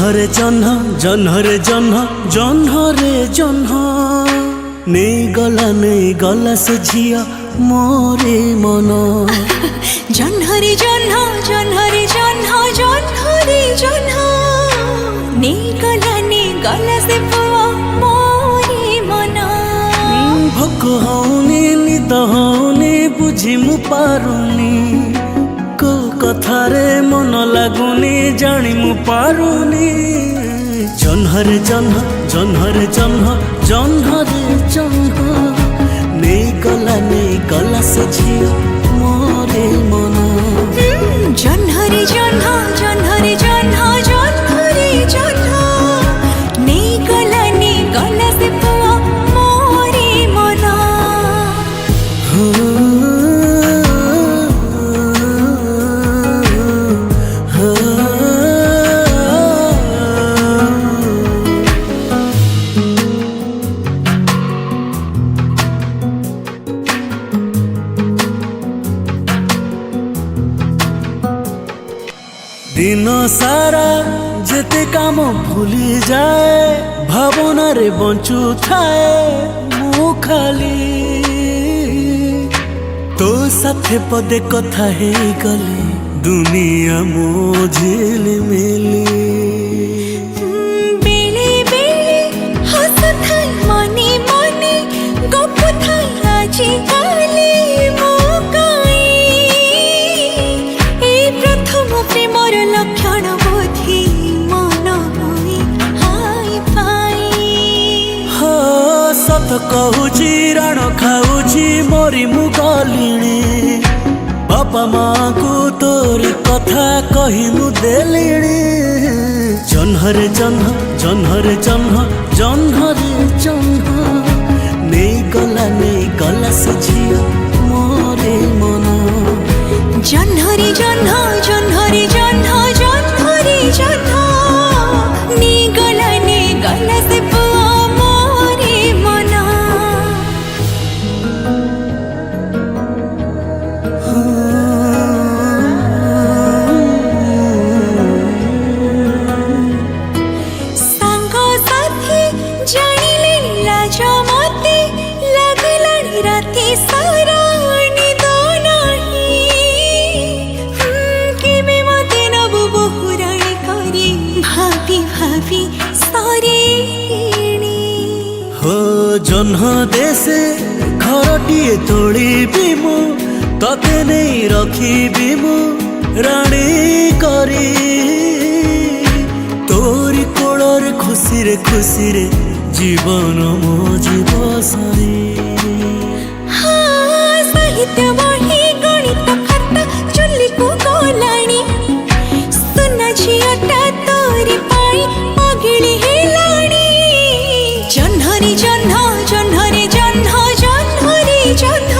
জহ্নরে জহ্ন জহ্নরে জহ্ন জহ্নরে জহ্ন নেই গলা সে ঝিয়া মোরে মন। জহ্নরে জহ্ন জহ্নরে জহ্ন জহ্নরে জহ্ন নেই গলা সে পুয়া মোরে মন। ভোক হউনি নিদ হউনি বুঝি মু পাରୁনি কো কথারে মন লাগুনি জানি মু পাରୁনি। জহ্নরে জহ্ন জহ্নরে জহ্ন জহ্নরে জহ্ন নেই গলা সে ঝিয়া মোরে মন। জহ্নরে জহ্ন জহ্নরে জহ্ন জহ্নরে জহ্ন নেই গলা সে পুয়া মোরে মন। दिन सारा जेते काम भूली जाए भावनारे बंचु थाए मु खाली तो साथे पदे कथा हे गले दुनिया मो झिलमिली। बेले बेले हसुथाई मने मने गपुथाई आजी काली मो काई ए प्रथम प्रेमर लक्षण बोधि मन हुई हाई पाई। हो सत कहूची राण खाऊची मोरी मु गलिणी बापा माँ को तोर कथा कही मु देलिणी। जह्नरे जह्न जह्नरे जह्न जह्नरे जह्न नेई गला से झिया मोरे मन। जह्नरे जह्न जह्नरे जह्न जह्नरे जह्न नेई गला से पुआ मोरे मन। सांग साथी जानिले लाज मते लागलानी राति सारा निद नाही केबे मते नबु बहुराणी करी भाभी भाभी सरेणी। हो जह्न देशे घरटिए तोड़बी मु तते नहीं रखी मु राणी करी तोरी कोलर खुशी रे जीवन मो जीव सरी। हाँ साहित्य बही गणित खाता चुल्ली को गोलाणी सुना झियाटा तोरी पाई पगिली हेलाणी। जह्नरे जह्न जह्नरे जह्न जह्नरे जह्न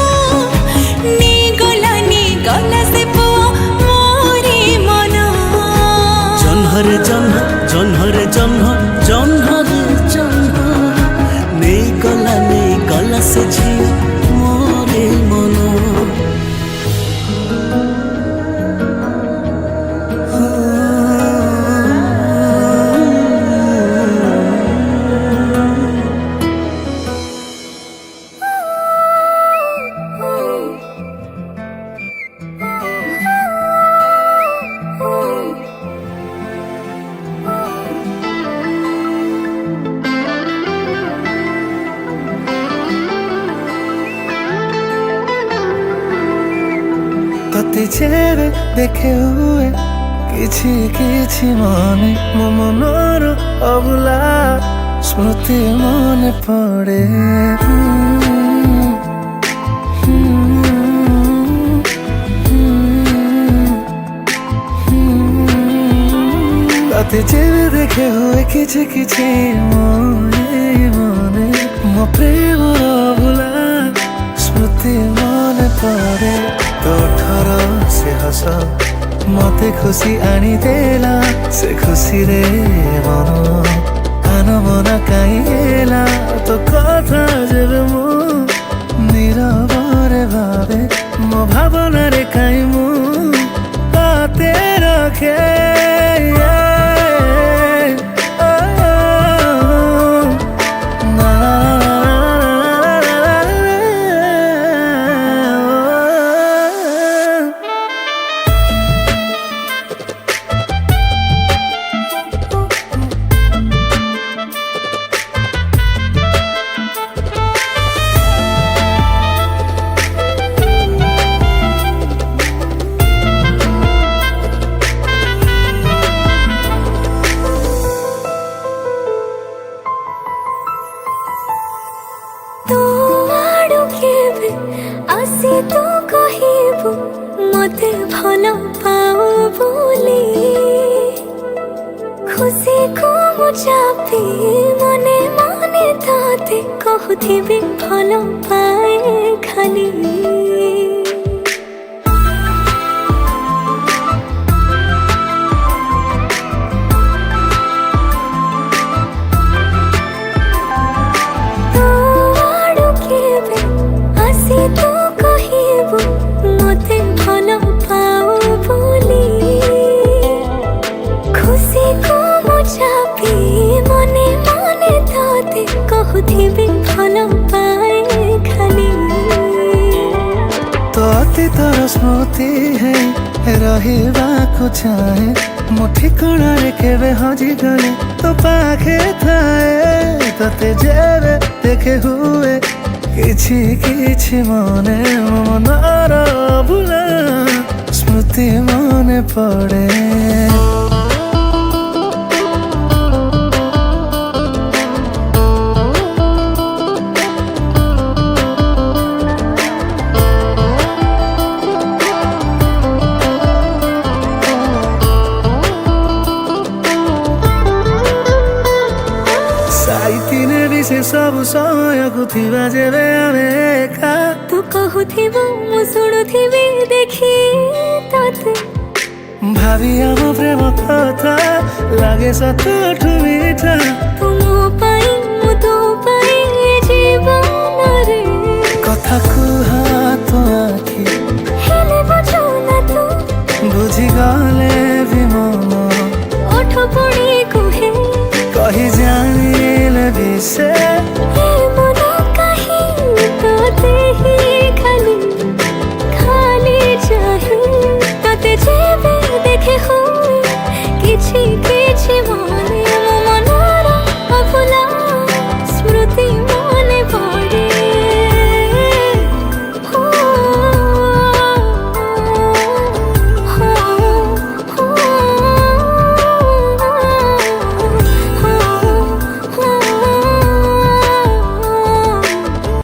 नेई गला से पुआ मोरे मन। जह्नरे जह्न जह्नरे जह्न जह्नरे जह्न नेई गला से झिया मोरे मन। तते जेबे देखे हुए किछि किछि मने मो मनर अबुला स्मृति मने पड़े। तते जेबे देखे हुए किछि किछि मने मो प्रेम अबुला स्मृति मने पड़े। तोठर से हस मते खुशी आनी देला से खुशी रे मन आन मना काई गेला तो कथा जेबे मु नीरवरे भावे मो भावना रे काई मु बाते रखे। हसी तू कहबू मते भल पाओ बोली खुशी को मुझापी मने मने ताते कहूथिबी भल पाए खाली तू कहबू मते भल पाओ बोली खुशी को मुझापी मने मने ताते कहूथिबी भल पाए खाली तो अतीतर स्मृति है रहिबाकु चाहे मो ठिकणारे केबे हजि गले तो पाखे थाए तते जेबे देखे हुए किछि किछि मने मनर भुला स्मृति मने पड़े साइतिने विशेष सब सहयोग थिबा जेबे आमे एका तू कहूथिबू मु शुणुथिबी देखी तते भावी आम प्रेम कथा लागे सतठु मीठा तू